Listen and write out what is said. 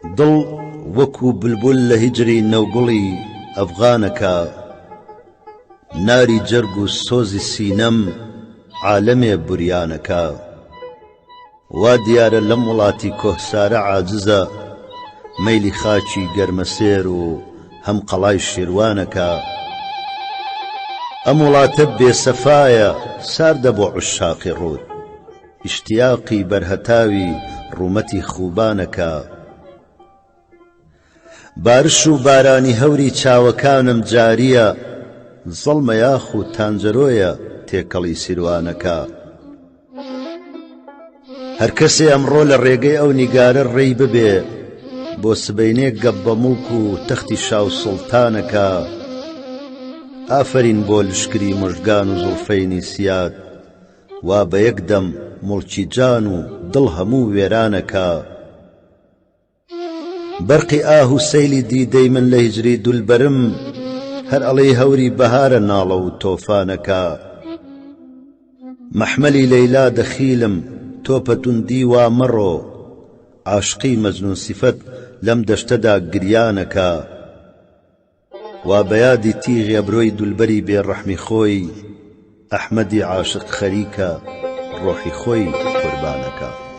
دڵ وەکو بلبول لە هیجری نەوگوڵی ئەفغانەکە، ناری جەرگ و سۆزی سینەم عالەمێ بوریانەکە. وا دیارە لەم وڵاتی کۆهسارە عاجزە، مەیلی خاچی گەرمەسێر و هەم قەڵای شێروانەکە. ئەم وڵاتە بێسەفایە ساردە بۆ عوشاقی ڕوود، ئیشتیاقی بەرهەتاوی ڕوومەتی خوبانەکە. بارش و بارانی هەوری چاوەکانم جاریە، زەڵمە یاخ و تانجەرۆیە تێکەڵی سیروانەکە. هەر کەسێ ئەمڕۆ لە ڕێگەی ئەو نیگارە ڕێی ببێ، بۆ سبەینێک گەب بە موڵک و تەختی شاو سوڵتانەکە. ئافرین بۆ لشکری مژگان و زوڵفەینی سیاد، وا بە یەکدەم موڵکی جان و دڵ هەموو وێرانەکە. بەرقی ئاه و سەیلی دیدەی من لە هیجری دولبەرم، هەر ئەڵێی هەوری بەهارە ناڵە و تۆفانەکە. مەحمەلی لەیلا دەخیلم تۆپە توندی وا مەڕۆ، عاشقی مەجنون سیفەت لەم دەشتەدا گریانەکە. وا بەیادی تیغی ئەبرۆی دولبەری بێڕەحمی خۆی، ئەحمەدی عاشق خەریکە ڕۆحی خۆی قوربانەکە.